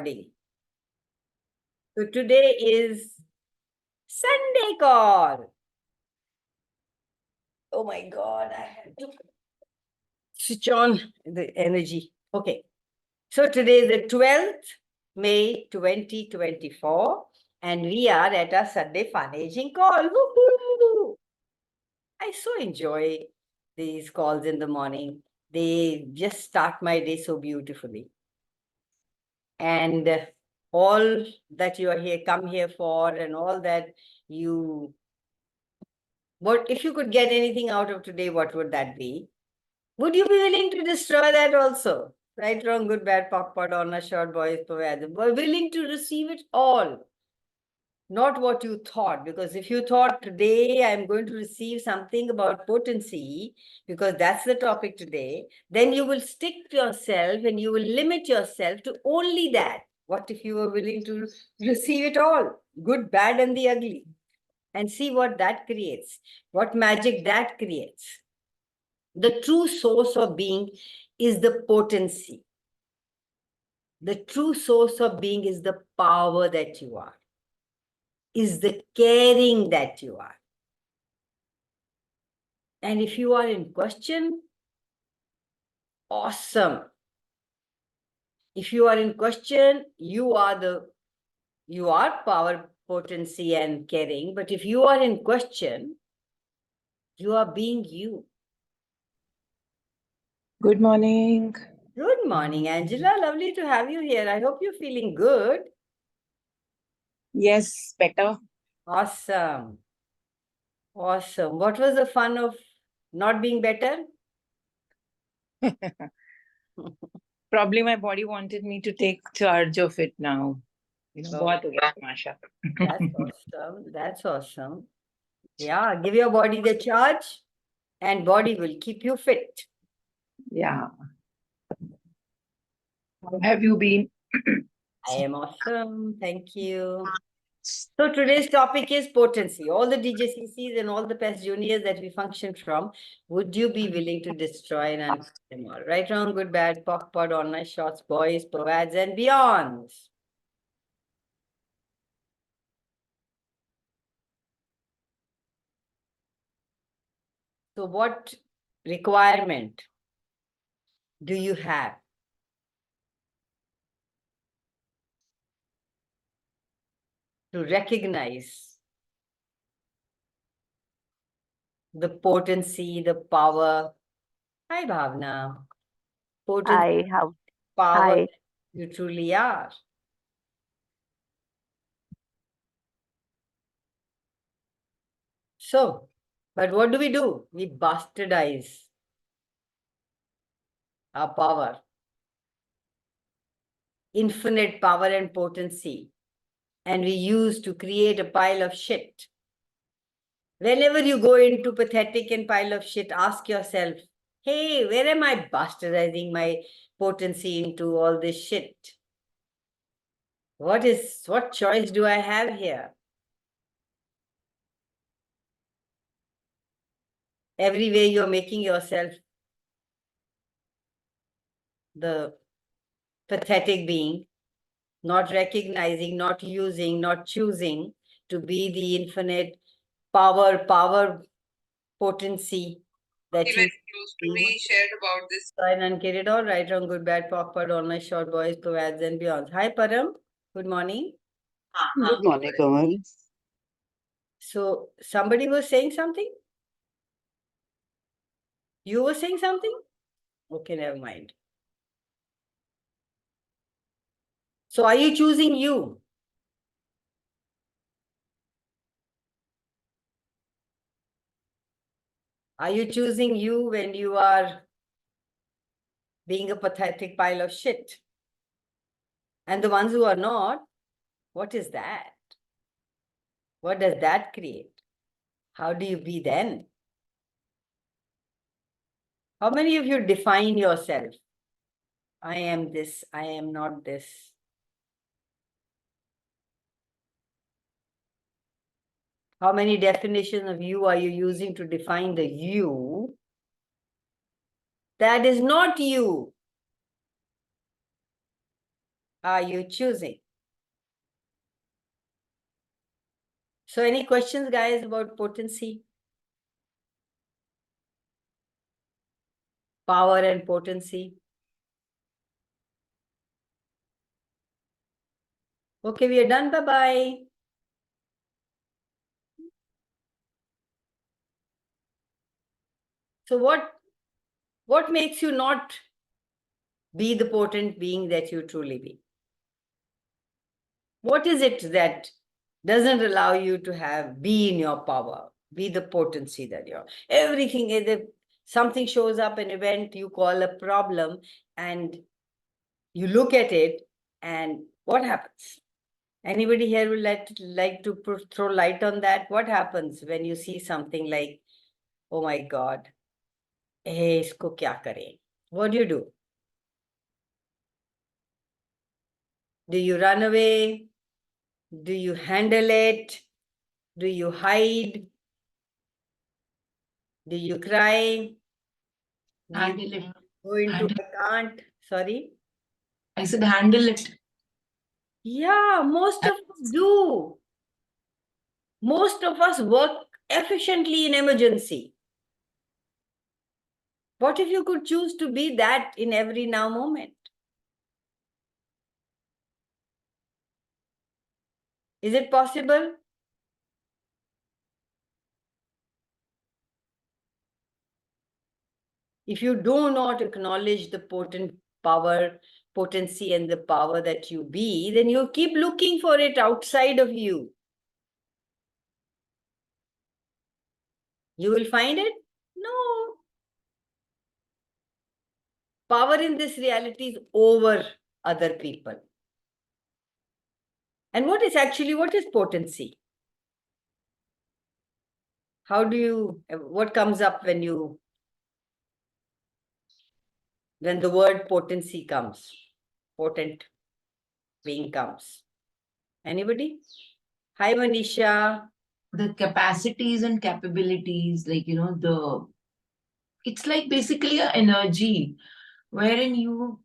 recording. So today is Sunday call. Oh my God, I have to switch on the energy. Okay. So today is the 12th May 2024, and we are at our Sunday fun aging call. Woo-hoo! I so enjoy these calls in the morning. They just start my day so beautifully. And all that you are here, come here for, and all that you, what if you could get anything out of today, what would that be? Would you be willing to destroy that also? Right, wrong, good, bad, POC, POD, honor, short, boys, were willing to receive it all. Not what you thought, because if you thought today I'm going to receive something about potency, because that's the topic today, then you will stick to yourself and you will limit yourself to only that. What if you were willing to receive it all, good, bad, and the ugly, and see what that creates, what magic that creates? The true source of being is the potency. The true source of being is the power that you are, is the caring that you are. And if you are in question, awesome. If you are in question, you are power, potency, and caring. But if you are in question, you are being you. Good morning. Good morning, Angela. Lovely to have you here. I hope you're feeling good. Yes, better. Awesome. Awesome. What was the fun of not being better? Probably my body wanted me to take charge of it now. What Masha? That's awesome. That's awesome. Yeah, give your body the charge and body will keep you fit. Yeah. How have you been? I am awesome. Thank you. So today's topic is potency. All the DJCCs and all the past juniors that we function from, would you be willing to destroy and unleash them all? Right, wrong, good, bad, POC, POD, online shots, boys, POVADs, and beyonds. So what requirement do you have to recognize the potency, the power? Hi, Bhavna. Potency, power Hi. you truly are. So, but what do? We bastardize our power, infinite power and potency, and we use to create a pile of shit. Whenever you go into pathetic and pile of shit, ask yourself, hey, where am I bastardizing my potency into all this shit? What choice do I have here? Everywhere you're making yourself the pathetic being, not recognizing, not using, not choosing to be the infinite power, potency that you Close to me shared about this. and uncarried, all right, wrong, good, bad, POC, POD, online short boys, POVADs, and beyond. Hi, Param. Good morning. Good morning, Kanwal. So somebody was saying something? You were saying something? Okay, never mind. So are you choosing you? Are you choosing you when you are being a pathetic pile of shit? And the ones who are not, what is that? What does that create? How do you be then? How many of you define yourself? I am this, I am not this. How many definitions of you are you using to define the you that is not you? are you choosing? So any questions, guys, about potency? Power and potency? Okay, we are done. Bye-bye. So what makes you not be the potent being that you truly be? What is it that doesn't allow you to be in your power, be the potency that you're? Everything is if something shows up, an event you call a problem, and you look at it, and what happens? Anybody here would like to throw light on that? What happens when you see something like, oh my God, hey, isko kya kare? What do? Do you run away? Do you handle it? Do you hide? Do you cry? Do you Handle it. go into Handle. I can't? Sorry? I said handle it. Yeah, most of us do. Most of us work efficiently in emergency. What if you could choose to be that in every now moment? Is it possible? If you do not acknowledge the potency and the power that you be, then you keep looking for it outside of you. You will find it? No. Power in this reality is over other people. And what is potency? What comes up when the word potency comes? Potent being comes. Anybody? Hi, Manisha. The capacities and capabilities, like, it's like basically an energy wherein you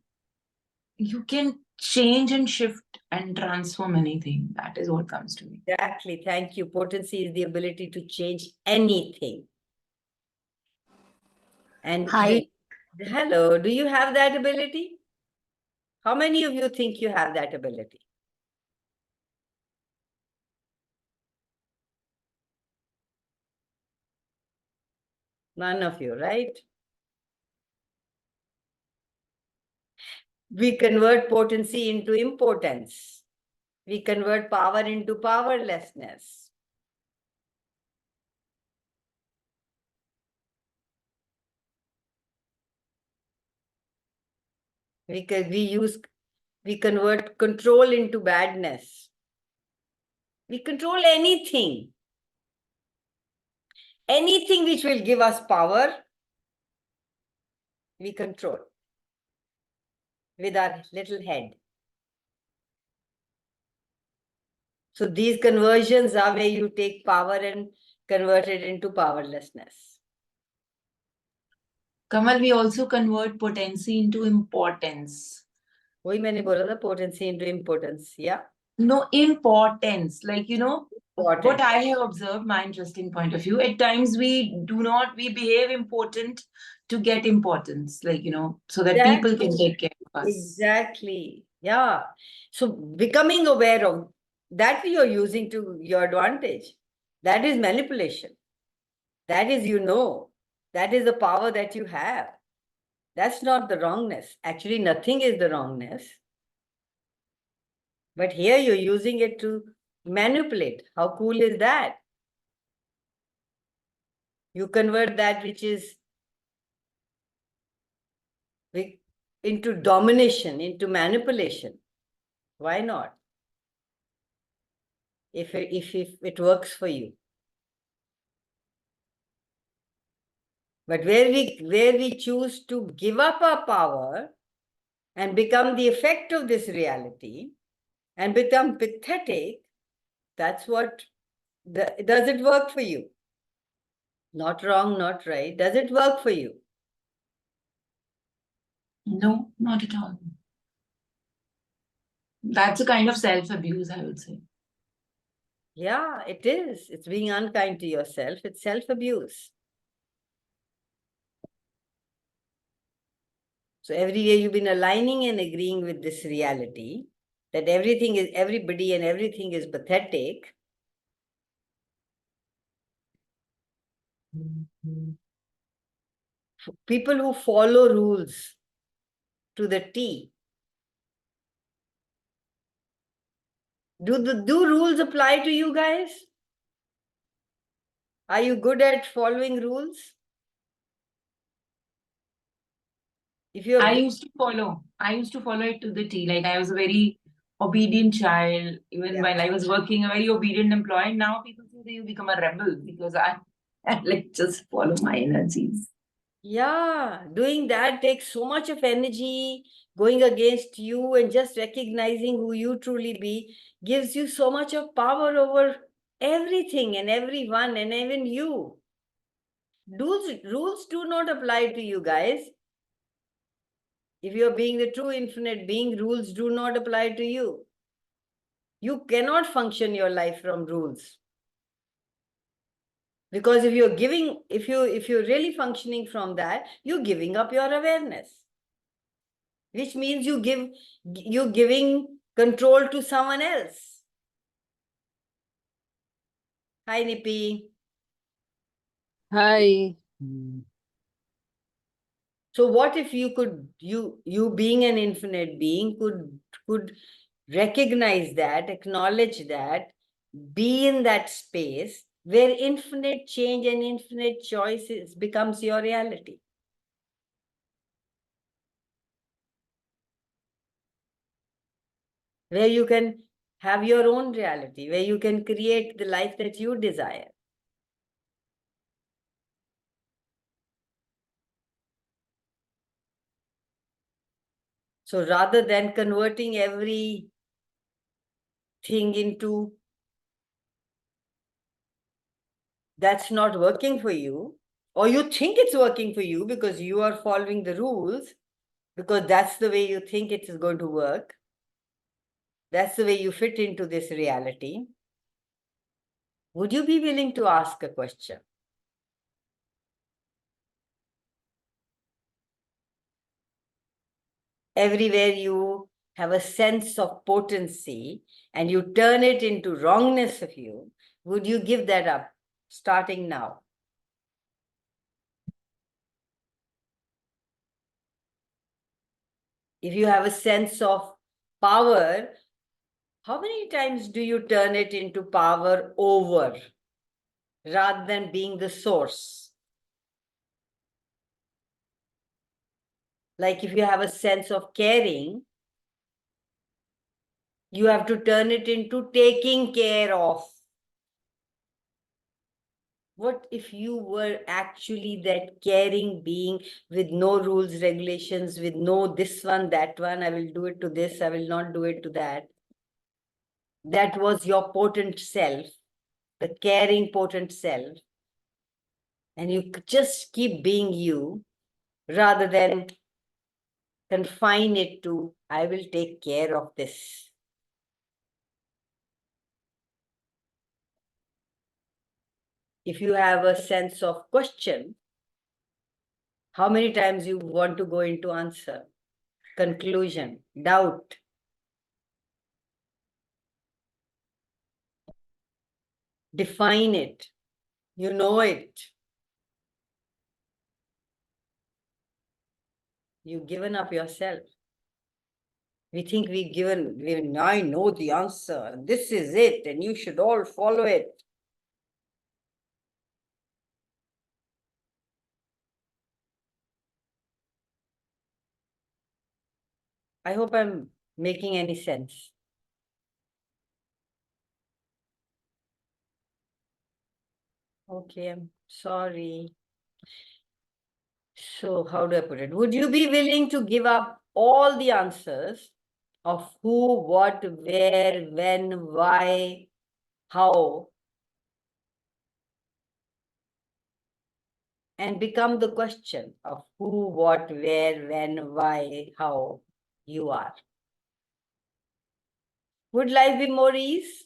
can change and shift and transform anything. That is what comes to me. Exactly. Thank you. Potency is the ability to change anything. And Hi. hello, do you have that ability? How many of you think you have that ability? None of you, right? We convert potency into impotence. We convert power into powerlessness. We convert control into badness. We control anything. Anything which will give us power, we control with our little head. So these conversions are where you take power and convert it into powerlessness. Kamal, we also convert potency into importance. वही मैंने बोला था, potency into impotence. Yeah. No, importance. Like, Important. what I have observed, my interesting point of view, at times we behave important to get importance, like, so that people can take care of us. Exactly. Yeah. So becoming aware of that, you're using to your advantage. That is manipulation. That is, that is the power that you have. That's not the wrongness. Actually, nothing is the wrongness. But here you're using it to manipulate. How cool is that? You convert that which is into domination, into manipulation. Why not? If it works for you. But where we choose to give up our power and become the effect of this reality and become pathetic, that's what, does it work for you? Not wrong, not right. Does it work for you? No, not at all. That's a kind of self-abuse, I would say. Yeah, it is. It's being unkind to yourself. It's self-abuse. So every day you've been aligning and agreeing with this reality that everything is, everybody and everything is pathetic. People who follow rules to the T. Do rules apply to you guys? Are you good at following rules? If you're I used to follow it to the T. Like I was a very obedient child. Even Yeah. while I was working, a very obedient employee. Now people say that you become a rebel because I like just follow my energies. Yeah, doing that takes so much of energy. Going against you and just recognizing who you truly be gives you so much of power over everything and everyone and even you. Rules do not apply to you guys. If you're being the true infinite being, rules do not apply to you. You cannot function your life from rules. Because if you're really functioning from that, you're giving up your awareness. Which means you're giving control to someone else. Hi, Nippy. Hi. So what if you being an infinite being could recognize that, acknowledge that, be in that space where infinite change and infinite choices becomes your reality. Where you can have your own reality, where you can create the life that you desire. So rather than converting everything into that's not working for you, or you think it's working for you because you are following the rules, because that's the way you think it is going to work, that's the way you fit into this reality, would you be willing to ask a question? Everywhere you have a sense of potency and you turn it into wrongness of you, would you give that up starting now? If you have a sense of power, how many times do you turn it into power over rather than being the source? Like if you have a sense of caring, you have to turn it into taking care of. What if you were actually that caring being with no rules, regulations, with no this one, that one, I will do it to this, I will not do it to that. That was your potent self, the caring potent self. And you could just keep being you rather than confine it to, I will take care of this. If you have a sense of question, how many times you want to go into answer, conclusion, doubt? Define it. You know it. You've given up yourself. We think I know the answer. This is it, and you should all follow it. I hope I'm making any sense. Okay, I'm sorry. So how do I put it? Would you be willing to give up all the answers of who, what, where, when, why, how, and become the question of who, what, where, when, why, how you are? Would life be more ease?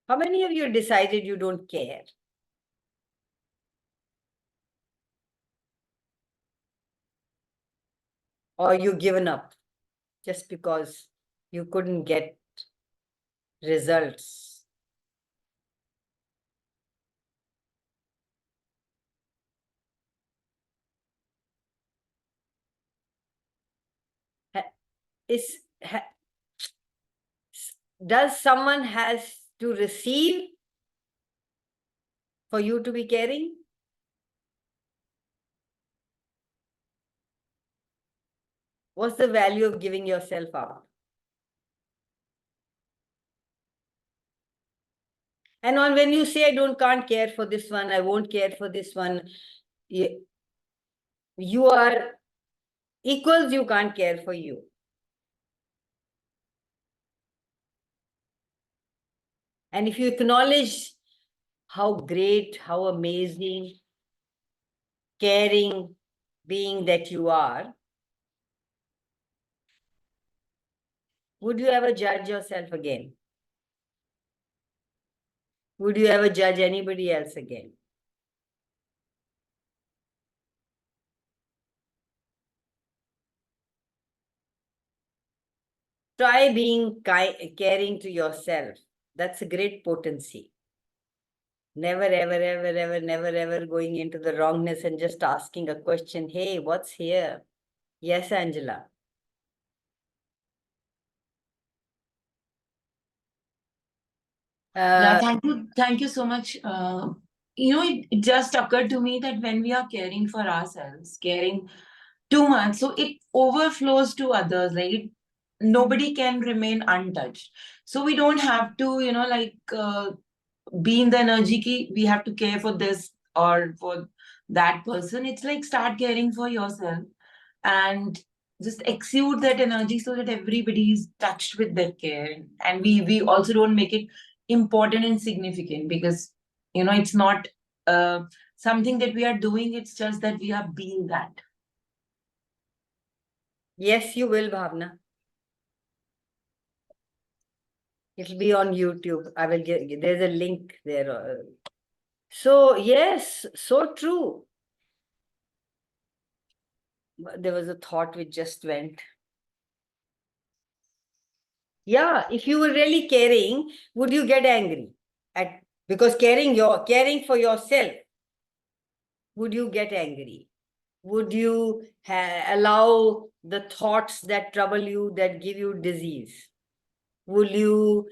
How many of you decided you don't care? Or you given up just because you couldn't get results? Is does someone has to receive for you to be caring? What's the value of giving yourself up? And on when you say, I can't care for this one, I won't care for this one, you are equals, you can't care for you. And if you acknowledge how great, how amazing, caring being that you are, would you ever judge yourself again? Would you ever judge anybody else again? Try being caring to yourself. That's a great potency. Never, ever, ever, ever, never, ever going into the wrongness and just asking a question. Hey, what's here? Yes, Angela. Yeah, thank you so much. It just occurred to me that when we are caring for ourselves, caring too much, so it overflows to others. Nobody can remain untouched. So we don't have to, be in the energy ki we have to care for this or for that person. It's like start caring for yourself and just exude that energy so that everybody is touched with that care. And we also don't make it important and significant because it's not something that we are doing, it's just that we are being that. Yes, you will, Bhavna. It'll be on YouTube. I will get, there's a link there. So, yes, so true. There was a thought which just went. Yeah, if you were really caring, would you get angry? Because caring for yourself, would you get angry? Would you allow the thoughts that trouble you, that give you disease? Will you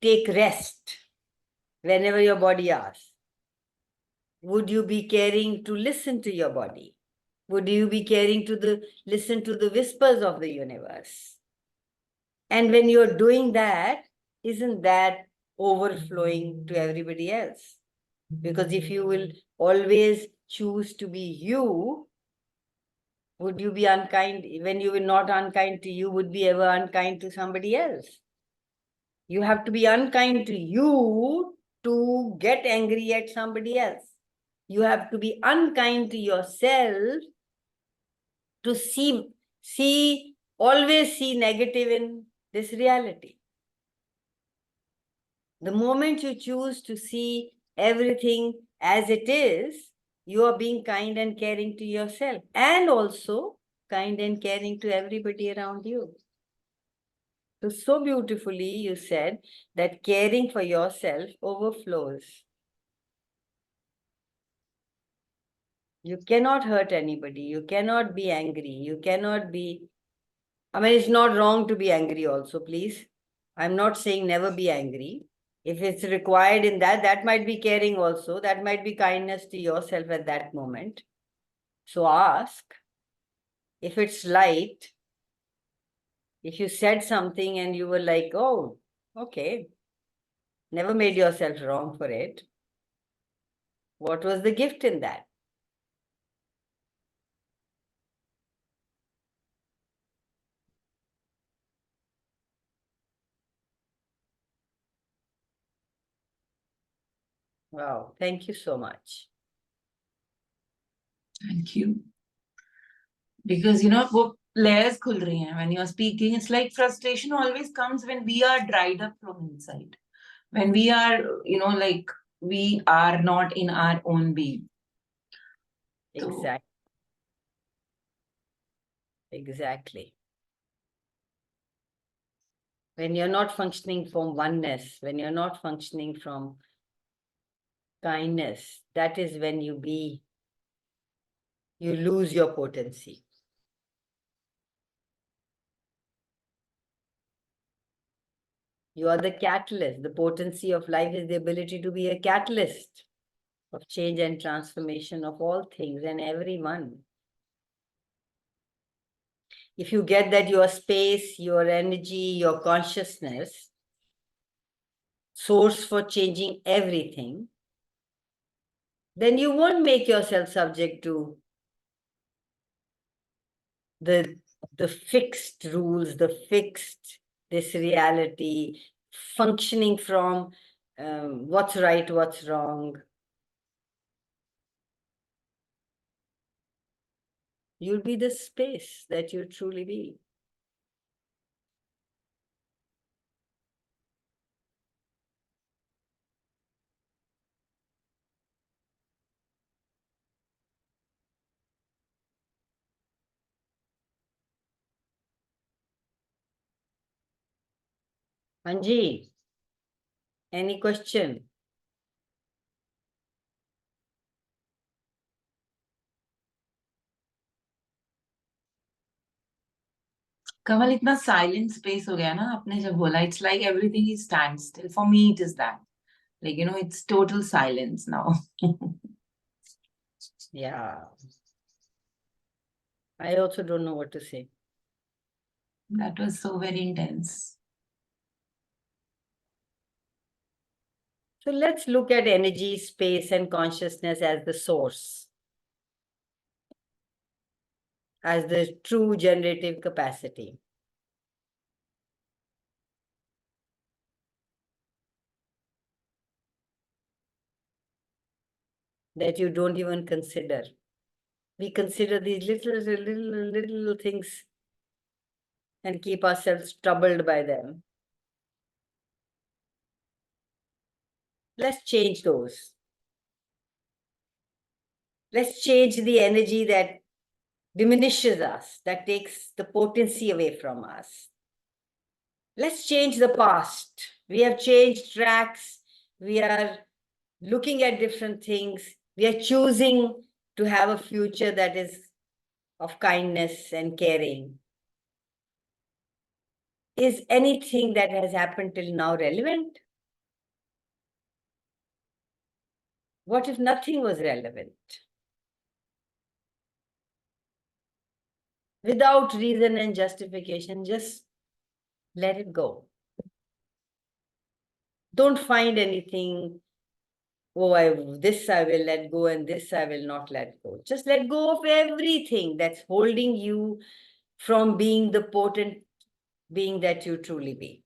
take rest whenever your body asks? Would you be caring to listen to your body? Would you be caring to listen to the whispers of the universe? And when you're doing that, isn't that overflowing to everybody else? Because if you will always choose to be you, would you be unkind? When you were not unkind to you, would be ever unkind to somebody else? You have to be unkind to you to get angry at somebody else. You have to be unkind to yourself to always see negative in this reality. The moment you choose to see everything as it is, you are being kind and caring to yourself and also kind and caring to everybody around you. So beautifully you said that caring for yourself overflows. You cannot hurt anybody. You cannot be angry. You cannot be... I mean, it's not wrong to be angry also, please. I'm not saying never be angry. If it's required in that, that might be caring also. That might be kindness to yourself at that moment. So ask. If it's light, if you said something and you were like, oh, okay, never made yourself wrong for it. What was the gift in that? Wow, thank you so much. Thank you. Because, you know, वो layers खुल रही हैं. When you're speaking, it's like frustration always comes when we are dried up from inside. When we are, you know, like we are not in our own being. So, Exactly. Exactly. When you're not functioning from oneness, when you're not functioning from kindness, that is when you lose your potency. You are the catalyst. The potency of life is the ability to be a catalyst of change and transformation of all things and everyone. If you get that your space, your energy, your consciousness, source for changing everything, then you won't make yourself subject to the fixed rules, the fixed, this reality, functioning from what's right, what's wrong. You'll be the space that you truly be. Anji, any question? Kamal, इतना silent space हो गया ना आपने जब बोला, it's like everything is standstill. For me, it is that. Like, you know, it's total silence now. Yeah. I also don't know what to say. That was so very intense. So let's look at energy, space, and consciousness as the source, as the true generative capacity. That you don't even consider. We consider these little things and keep ourselves troubled by them. Let's change those. Let's change the energy that diminishes us, that takes the potency away from us. Let's change the past. We have changed tracks. We are looking at different things. We are choosing to have a future that is of kindness and caring. Is anything that has happened till now relevant? What if nothing was relevant? Without reason and justification, just let it go. Don't find anything, this I will let go and this I will not let go. Just let go of everything that's holding you from being the potent being that you truly be.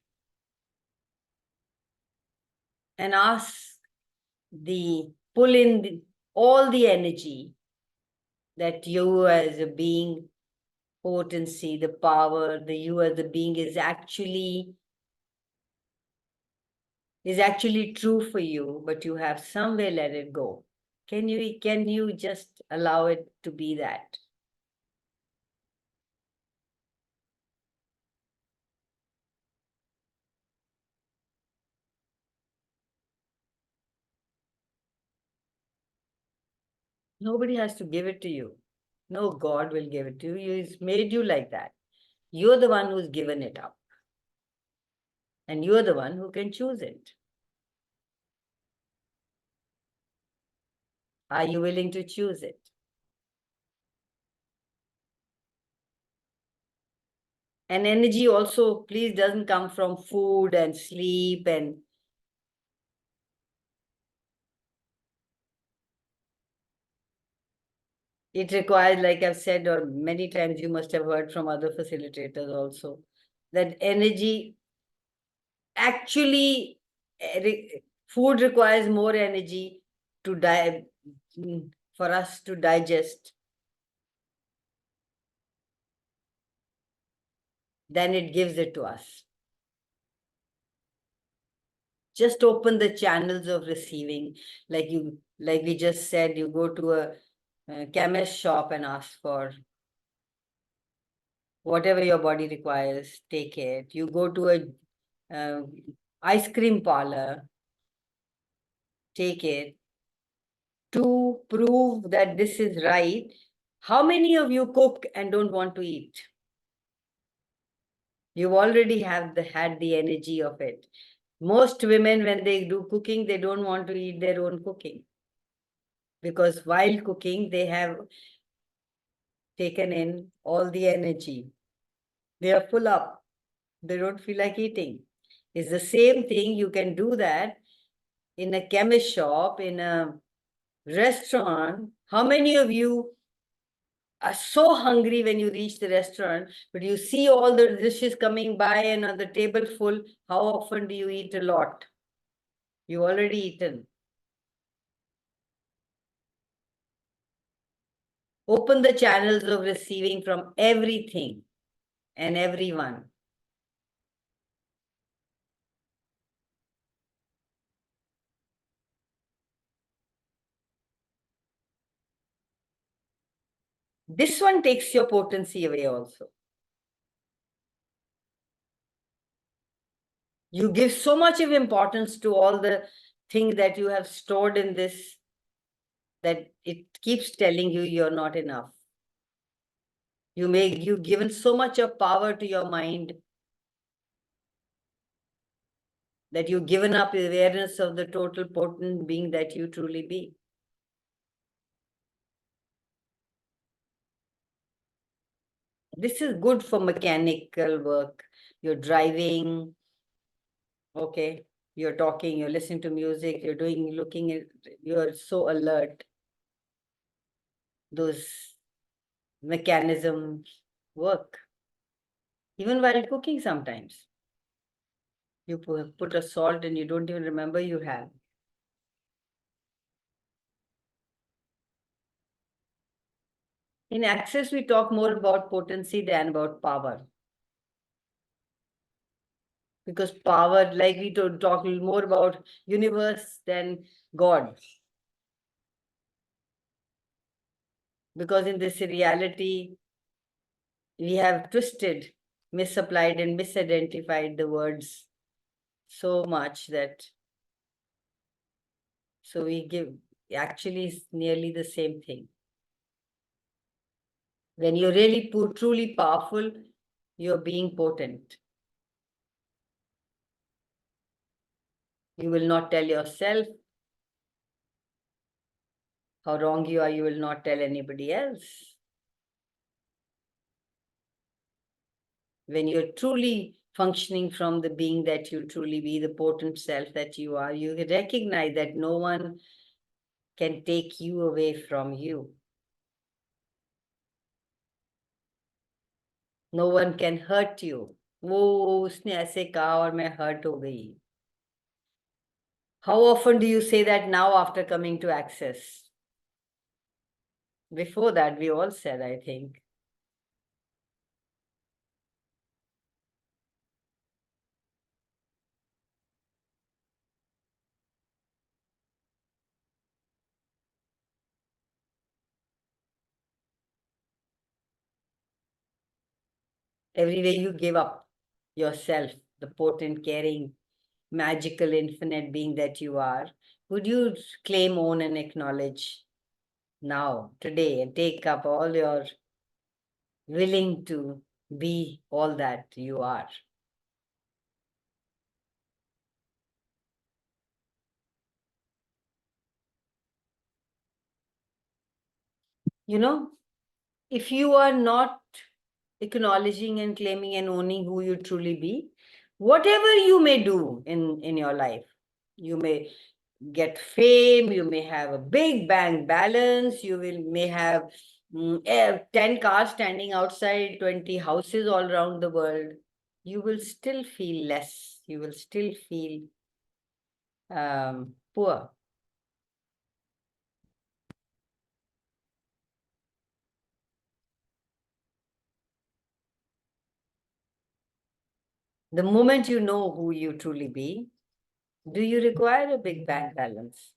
And pull in all the energy that you as a being, potency, the power, the you as a being is actually true for you, but you have somewhere let it go. Can you just allow it to be that? Nobody has to give it to you. No God will give it to you. He's made you like that. You're the one who's given it up. And you're the one who can choose it. Are you willing to choose it? And energy also, please, doesn't come from food and sleep and it requires, like I've said, or many times you must have heard from other facilitators also, that energy actually, food requires more energy to for us to digest then it gives it to us. Just open the channels of receiving. Like we just said, you go to a chemist shop and ask for whatever your body requires, take it. You go to a ice cream parlor, take it. To prove that this is right, how many of you cook and don't want to eat? You already had the energy of it. Most women, when they do cooking, they don't want to eat their own cooking. Because while cooking, they have taken in all the energy. They are full up. They don't feel like eating. It's the same thing. You can do that in a chemist shop, in a restaurant. How many of you are so hungry when you reach the restaurant, but you see all the dishes coming by and on the table full? How often do you eat a lot? You already eaten. Open the channels of receiving from everything and everyone. This one takes your potency away also. You give so much of importance to all the things that you have stored in this that it keeps telling you you're not enough. You've given so much of power to your mind that you've given up awareness of the total potent being that you truly be. This is good for mechanical work. You're driving, okay, you're talking, you're listening to music, looking at, you're so alert. Those mechanisms work. Even while cooking sometimes. You put a salt and you don't even remember you have. In Access, we talk more about potency than about power. Because power, like we talk more about universe than God. Because in this reality, we have twisted, misapplied, and misidentified the words so much that so we give actually is nearly the same thing. When you're really truly powerful, you're being potent. You will not tell yourself how wrong you are. You will not tell anybody else. When you're truly functioning from the being that you truly be, the potent self that you are, you recognize that no one can take you away from you. No one can hurt you. वो उसने ऐसे कहा और मैं hurt हो गई. How often do you say that now after coming to Access? Before that, we all said, I think. Everywhere you give up yourself, the potent, caring, magical, infinite being that you are, would you claim, own, and acknowledge now, today, and take up all your willing to be all that you are? You know, if you are not acknowledging and claiming and owning who you truly be, whatever you may do in your life, you may get fame, you may have a big bank balance, may have 10 cars standing outside 20 houses all around the world, you will still feel less, you will still feel poor. The moment you know who you truly be, do you require a big bank balance?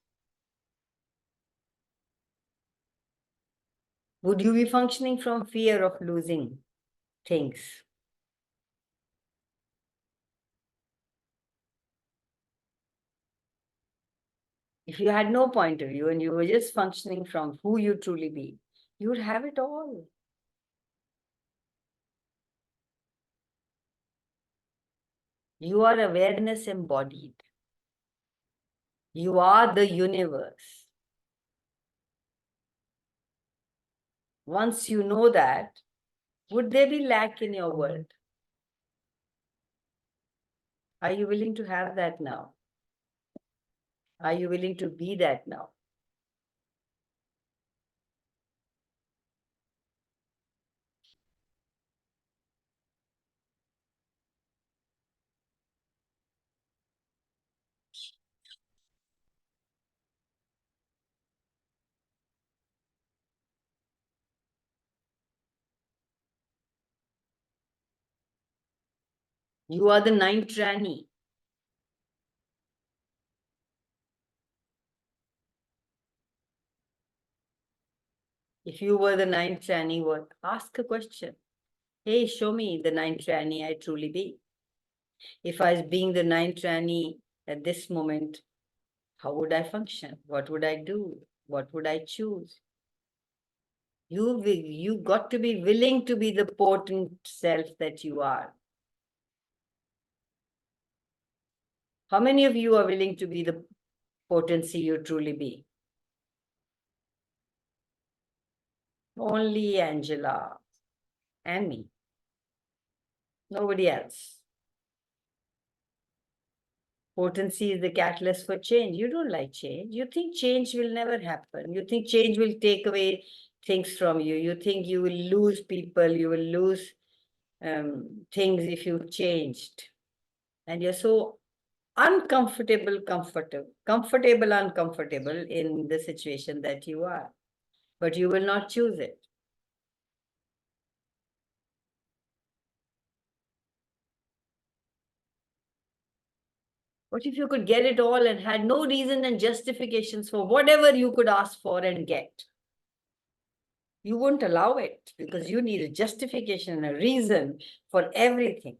Would you be functioning from fear of losing things? If you had no point of view and you were just functioning from who you truly be, you would have it all. You are awareness embodied. You are the universe. Once you know that, would there be lack in your world? Are you willing to have that now? Are you willing to be that now? You are the ninth Rani. If you were the ninth Rani, what? Ask a question. Hey, show me the ninth Rani I truly be. If I was being the ninth Rani at this moment, how would I function? What would I do? What would I choose? You got to be willing to be the potent self that you are. How many of you are willing to be the potency you truly be? Only Angela and me. Nobody else. Potency is the catalyst for change. You don't like change. You think change will never happen. You think change will take away things from you. You think you will lose people. You will lose things if you changed. And you're so uncomfortable in the situation that you are. But you will not choose it. What if you could get it all and had no reason and justifications for whatever you could ask for and get? You won't allow it because you need a justification and a reason for everything.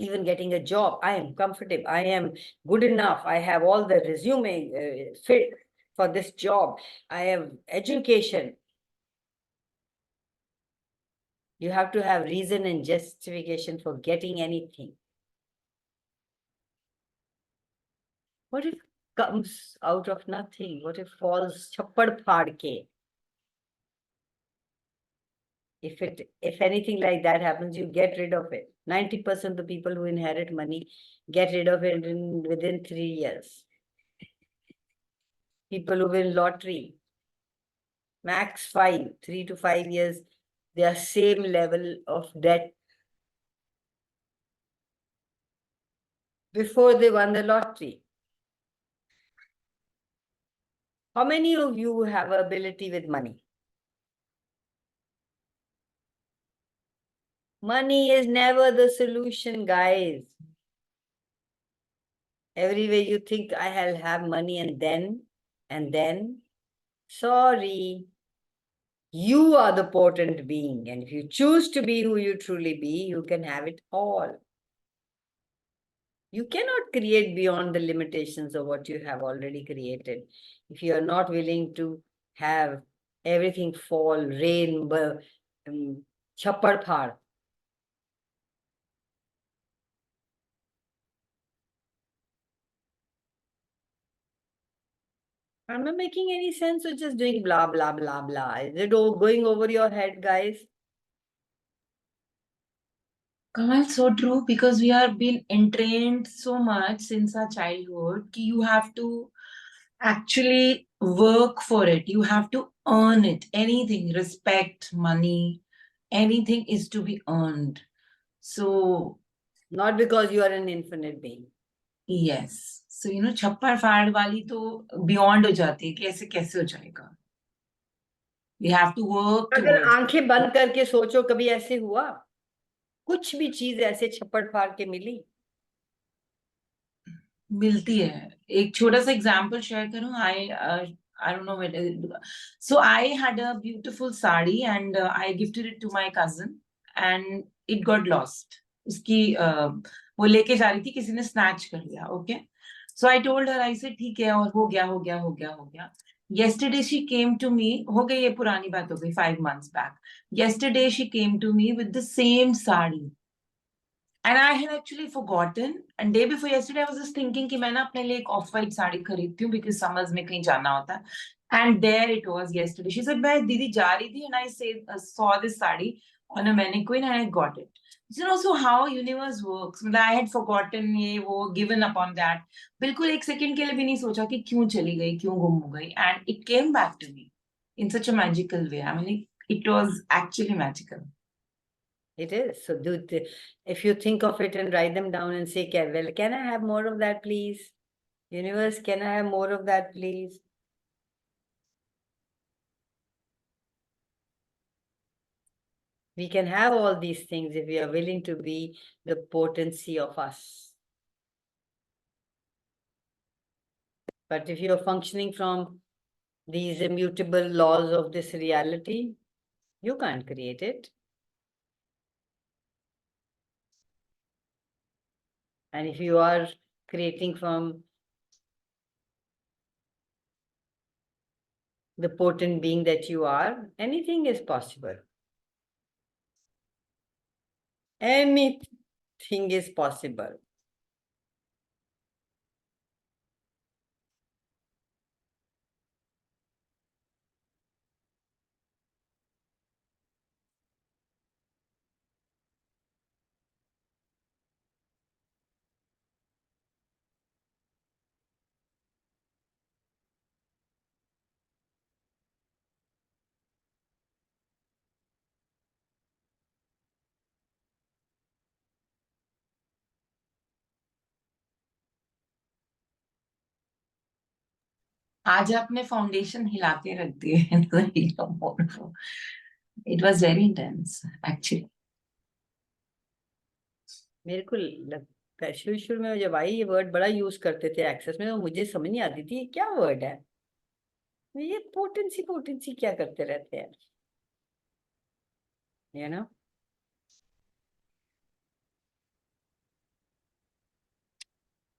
Even getting a job, I am comfortable, I am good enough, I have all the resume fit for this job, I have education. You have to have reason and justification for getting anything. What if it comes out of nothing? What if falls chappad phad ke? If anything like that happens, you get rid of it. 90% of the people who inherit money get rid of it within 3 years. People who win lottery, max 5, 3 to 5 years, they are same level of debt before they won the lottery. How many of you have ability with money? Money is never the solution, guys. Every way you think I'll have money and then, sorry. You are the potent being, and if you choose to be who you truly be, you can have it all. You cannot create beyond the limitations of what you have already created. If you are not willing to have everything fall, rain, chappad phad. Am I making any sense or just doing blah, blah, blah, blah? Is it going over your head, guys? Kanwal, so true, because we are being entrained so much since our childhood that you have to actually work for it. You have to earn it. Anything, respect, money, anything is to be earned. So, Not because you are an infinite being. yes. So, छप्पर फाड़ वाली तो beyond हो जाती है कि ऐसे कैसे हो जाएगा? We have to work अगर towards it. आंखें बंद करके सोचो कभी ऐसे हुआ? कुछ भी चीज ऐसे छप्पड़ फाड़ के मिली? मिलती है. एक छोटा सा एग्जांपल शेयर करूं. I don't know whether. So I had a beautiful sari and I gifted it to my cousin and it got lost. उसकी वो लेके जा रही थी, किसी ने snatch कर लिया. Okay. So I told her, I said ठीक है, और हो गया. Yesterday she came to me. हो गई, ये पुरानी बात हो गई, 5 months back. Yesterday she came to me with the same sari. And I had actually forgotten. And day before yesterday, I was just thinking कि मैं ना अपने लिए एक off white साड़ी खरीदती हूँ because summers में कहीं जाना होता है. And there it was yesterday. She said, मैं दीदी जा रही थी and I saw this sari on a mannequin and I got it. You know, so how universe works. मतलब I had forgotten ये वो, given up on that. बिल्कुल एक second के लिए भी नहीं सोचा कि क्यों चली गई, क्यों गुम हो गई. And it came back to me in such a magical way. I mean, it was actually magical. It is. So if you think of it and write them down and say, well, can I have more of that, please? Universe, can I have more of that, please? We can have all these things if we are willing to be the potency of us. But if you are functioning from these immutable laws of this reality, you can't create it. And if you are creating from the potent being that you are, anything is possible. Anything is possible. आज आपने foundation हिला के रख दिए. It was very intense, actually. मेरे को लगता है शुरू में जब आई ये वर्ड बड़ा यूज करते थे एक्सेस में, तो मुझे समझ नहीं आती थी क्या वर्ड है. ये पोटेंसी क्या करते रहते हैं, you know?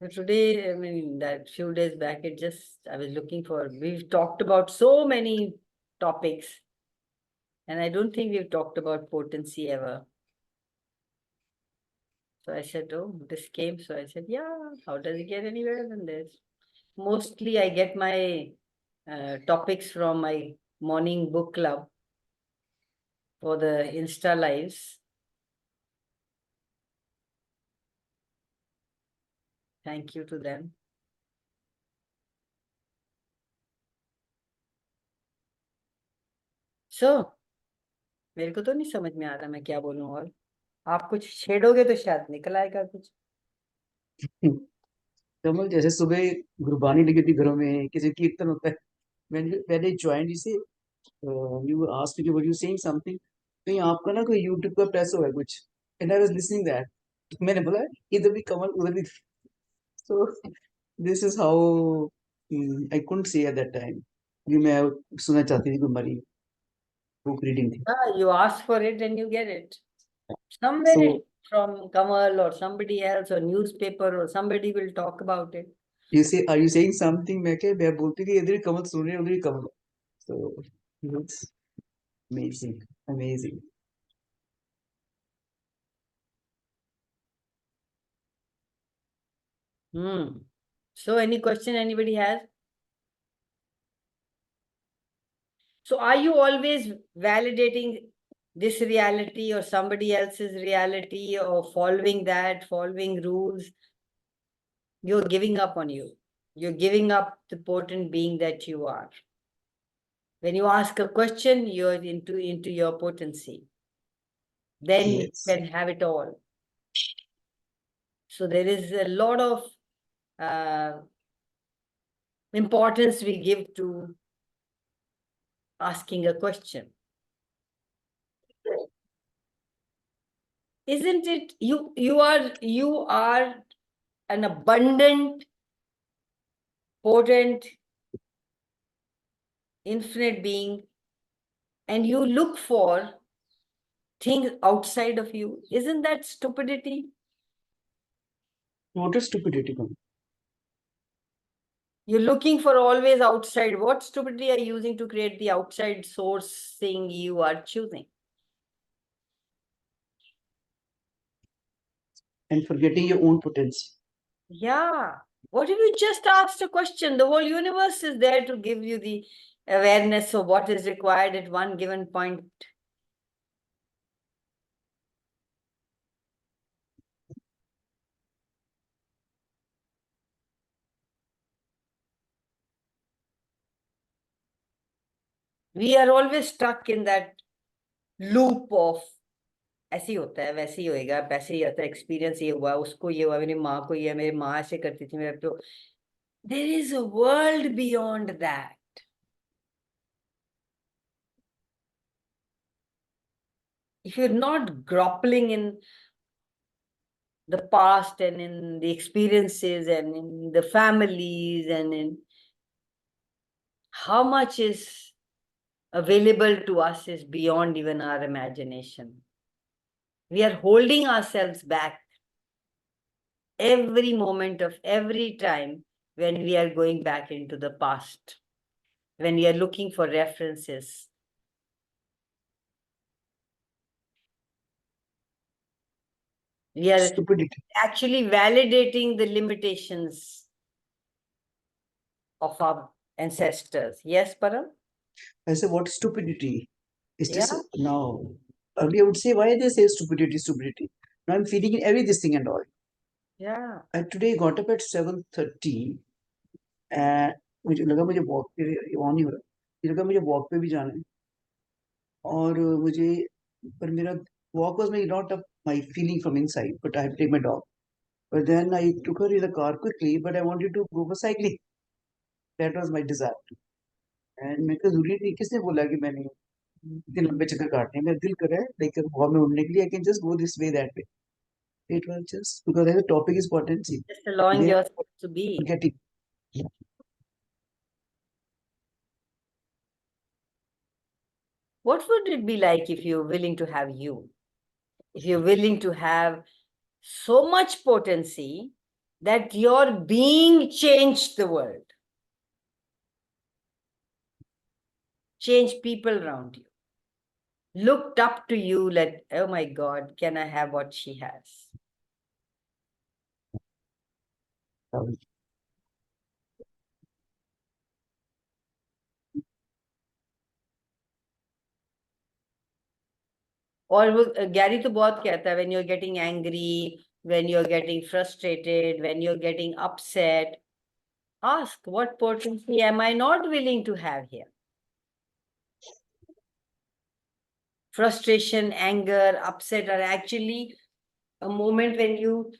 So today, I mean, that few days back, I was looking for, we've talked about so many topics, and I don't think we've talked about potency ever. So I said, oh, this came. So I said, yeah, how does it get any better than this? Mostly I get my topics from my morning book club for the Insta lives. Thank you to them. So, मेरे को तो नहीं समझ में आ रहा मैं क्या बोलूं, और आप कुछ छेड़ोगे तो शायद निकल आएगा कुछ. कमल, जैसे सुबह गुरबानी लगी थी घरों में, किसी कीर्तन होता है, मैंने पहले ज्वाइन जिसे you asked me were you saying something, कहीं आपका ना कोई यूट्यूब का प्रेस हुआ है कुछ, and I was listening that. मैंने बोला इधर भी कमल उधर भी. So this is how I couldn't से एट दैट टाइम. ये मैं सुनना चाहती थी, कुमारी बुक रीडिंग थी. You ask for it and you get it. Somewhere So from Kanwal or somebody else or newspaper or somebody will talk about it. you say, are you saying something? मैं बोलती कि इधर ही कमल सुन रहे हैं, उधर ही कमल. So it's amazing. So any question anybody has? So are you always validating this reality or somebody else's reality or following rules? You're giving up on you. You're giving up the potent being that you are. When you ask a question, you're into your potency. Then Yes. you can have it all. So there is a lot of importance we give to asking a question. Isn't it? You are an abundant, potent, infinite being, and you look for things outside of you. Isn't that stupidity? What is stupidity? You're looking for always outside. What stupidity are you using to create the outside source thing you are choosing? And forgetting your own potency. Yeah. What if you just asked a question? The whole universe is there to give you the awareness of what is required at one given point. We are always stuck in that loop of ऐसे ही होता है, वैसे ही होएगा, वैसे ही आता है, experience ये हुआ, उसको ये हुआ, मेरी माँ को ये, मेरी माँ ऐसे करती थी, मेरे तो there is a world beyond that. If you're not grappling in the past and in the experiences and in the families and in how much is available to us is beyond even our imagination. We are holding ourselves back every moment of every time when we are going back into the past, when we are looking for references. We are Stupidity. actually validating the limitations of our ancestors. Yes, Param? I say, what is stupidity? Is this Yeah. now? Earlier I would say, why they say stupidity, stupidity. Now I'm feeling in every this thing and all. Yeah. I today got up at 7:30 and मुझे लगा मुझे walk पे on ही हो रहा मुझे लगा मुझे walk पे भी जाना है और मुझे पर मेरा walk was not of my feeling from inside, but I had to take my dog. But then I took her in the car quickly, but I wanted to go for cycling. That was my desire. And मैं कहा जरूरी नहीं किसने बोला कि मैंने इतने लंबे चक्कर काटने हैं मेरा दिल कर रहा है लेकिन हवा में उड़ने के लिए I can just go this way that way. It was just because the topic is potency. Just allowing They are yourself to be. forgetting. What would it be like if you're willing to have you? If you're willing to have so much potency that your being changed the world, changed people around you, looked up to you like, oh my God, can I have what she has? और वो Gary तो बहुत कहता है when you're getting angry, when you're getting frustrated, when you're getting upset, ask what potency am I not willing to have here? Frustration, anger, upset are actually a moment when you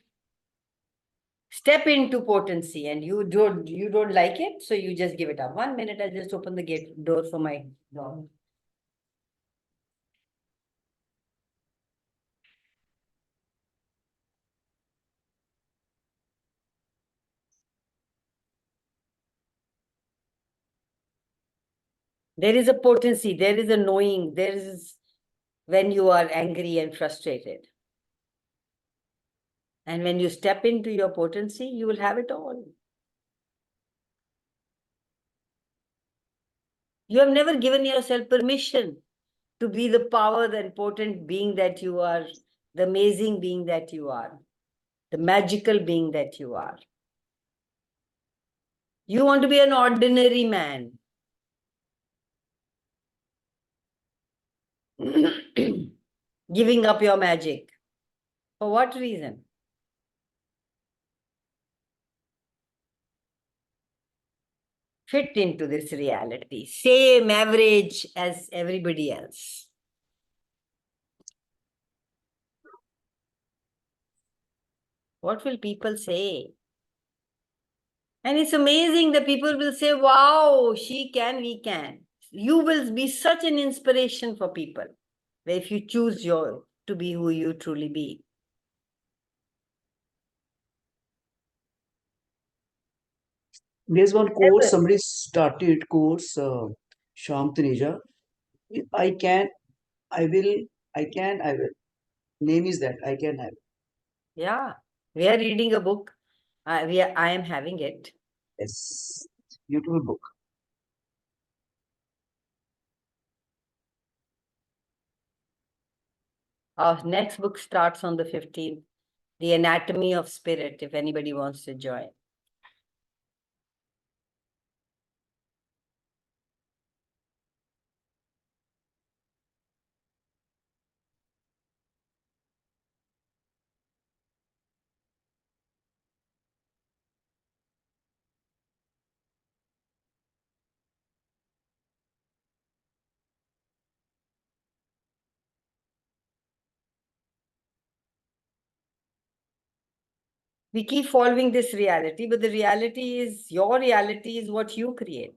step into potency and you don't like it, so you just give it up. 1 minute, I'll just open the gate door for my dog. There is a potency, there is a knowing, there is when you are angry and frustrated. And when you step into your potency, you will have it all. You have never given yourself permission to be the power and potent being that you are, the amazing being that you are, the magical being that you are. You want to be an ordinary man. Giving up your magic. For what reason? Fit into this reality. Same average as everybody else. What will people say? And it's amazing that people will say, wow, she can, we can. You will be such an inspiration for people if you choose your to be who you truly be. There's one course, Never. somebody started course, Sham Taneja. I can, I will, I can, I will. Name is that, I can, I will. Yeah, we are reading a book. I am having it. Yes, beautiful book. Our next book starts on the 15th, The Anatomy of Spirit, if anybody wants to join. We keep following this reality, but the reality is, your reality is what you create.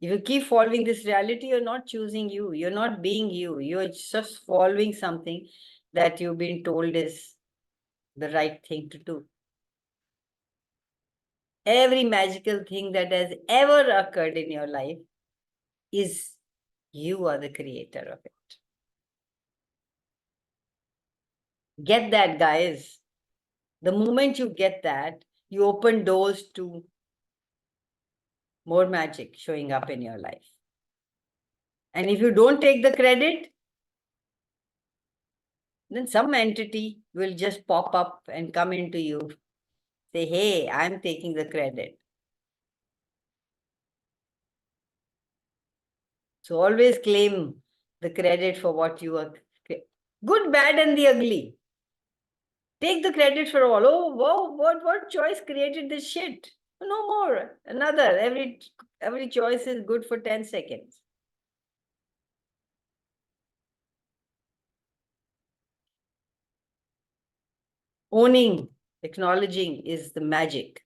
If you keep following this reality, you're not choosing you. You're not being you. You're just following something that you've been told is the right thing to do. Every magical thing that has ever occurred in your life is you are the creator of it. Get that, guys. The moment you get that, you open doors to more magic showing up in your life. And if you don't take the credit, then some entity will just pop up and come into you. Say, hey, I'm taking the credit. So always claim the credit for what you are. Good, bad, and the ugly. Take the credit for all. Oh, wow, what choice created this shit? No more. Another. Every choice is good for 10 seconds. Owning, acknowledging is the magic.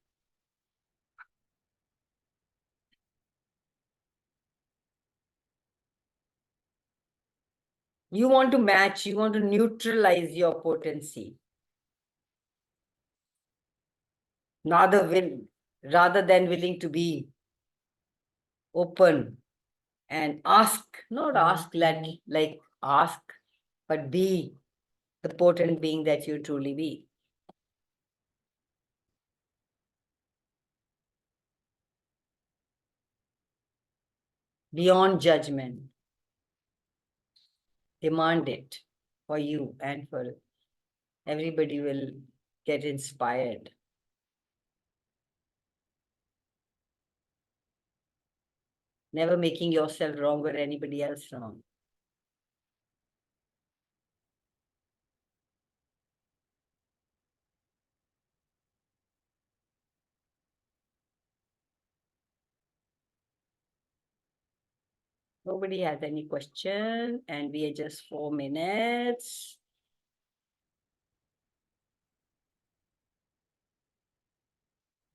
You want to match, you want to neutralize your potency. Rather than willing to be open and ask, not ask like ask, but be the potent being that you truly be. Beyond judgment. Demand it for you and for everybody will get inspired. Never making yourself wrong or anybody else wrong. Nobody has any question, and we are just 4 minutes.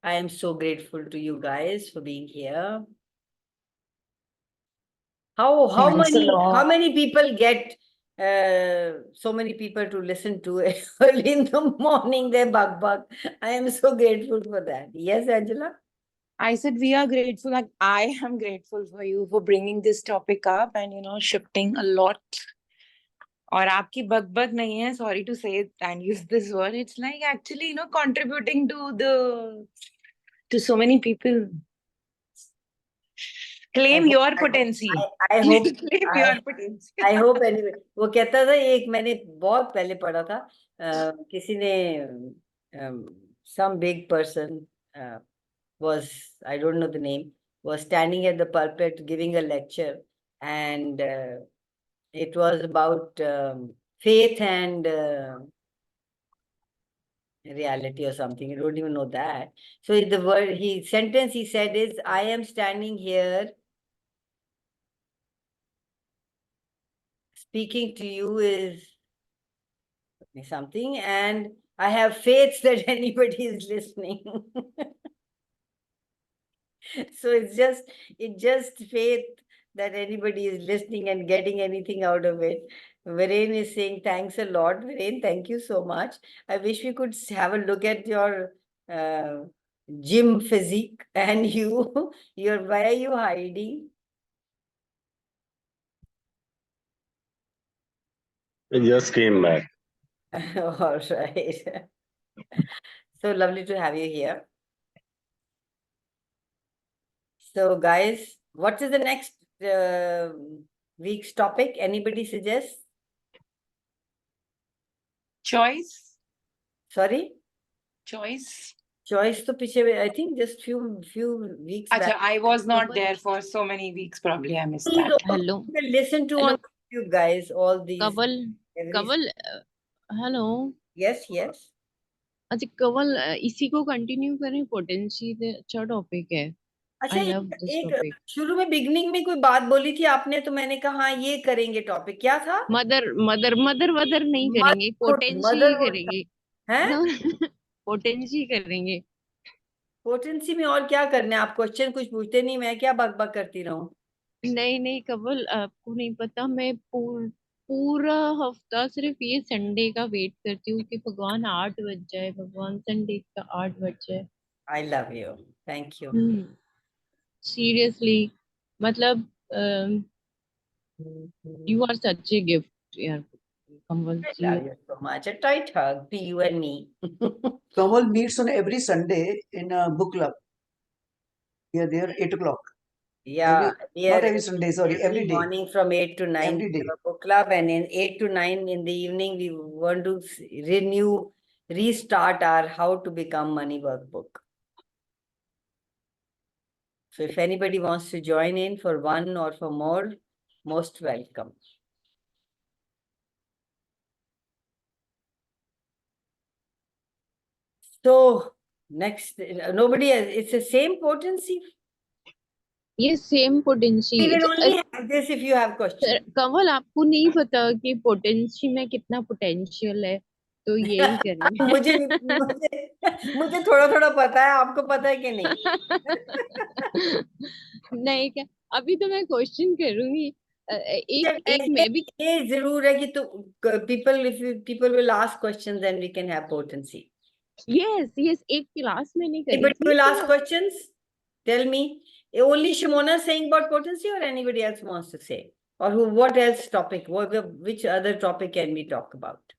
I am so grateful to you guys for being here. How many people get so many people to listen to it early in the morning, their bug. I am so grateful for that. Yes, Angela? I said we are grateful. Like I am grateful for you for bringing this topic up and shifting a lot. और आपकी bug नहीं है, sorry to say it and use this word. It's like actually contributing to so many people. Claim your potency. I hope Claim your potency. I hope anyway. वो कहता था, एक मैंने बहुत पहले पढ़ा था, किसी ने some big person was, I don't know the name, was standing at the pulpit giving a lecture, and it was about faith and reality or something. I don't even know that. So the sentence he said is, I am standing here speaking to you is something, and I have faith that anybody is listening. So it's just faith that anybody is listening and getting anything out of it. Viren is saying thanks a lot. Viren, thank you so much. I wish we could have a look at your gym physique and you. Why are you hiding? I just came back. All right. So lovely to have you here. So, guys, what is the next week's topic? Anybody suggest? Choice? Sorry? Choice? Choice to piche, I think just few weeks Acha, back. I was not Kamal- there for so many weeks. Probably I missed Please that. also Hello. you can listen to Hello. on you guys all these. Kaval, every- Kaval, hello. Yes, yes. अच्छा कवल इसी को continue करें potency पे अच्छा topic है अच्छा, I love this एक topic. शुरू में बिगनिंग में कोई बात बोली थी आपने, तो मैंने कहा हाँ ये करेंगे टॉपिक, क्या था? मदर मदर मदर मदर नहीं करेंगे पोटेंसी motherhood करेंगे हैं? पोटेंसी करेंगे पोटेंसी में और क्या करना है? आप क्वेश्चन कुछ पूछते नहीं, मैं क्या बक बक करती रहूं? नहीं कवल आपको नहीं पता मैं पूरा हफ्ता सिर्फ ये संडे का वेट करती हूँ कि भगवान 8 बज जाए भगवान संडे का 8 बज जाए I love you. Thank you. Seriously मतलब you are such a gift यार Kanwal I जी love you so much. A tight hug to you and me. Kanwal meets on every Sunday in a book club. We are there 8 o'clock. Yeah, Not every Sunday, sorry, every day. morning from 8 to 9. Every we day. have a book club, and in 8 to 9 in the evening, we want to restart our How to Become Money workbook. So if anybody wants to join in for one or for more, most welcome. So next, nobody has, it's the same potency. ये same potency We will only have this if you have questions. Kanwal आपको नहीं पता कि potency में कितना potential है तो यही करेंगे मुझे थोड़ा थोड़ा पता है, आपको पता है कि नहीं? नहीं क्या अभी तो मैं क्वेश्चन करूंगी एक मैं भी ये जरूर है कि तो people will ask questions, then we can have potency. Yes एक क्लास मैंने करी Anybody थी will ask तो questions? Tell me. Only Shimona saying about potency, or anybody else wants to say? Or what else topic? Which other topic can we talk about?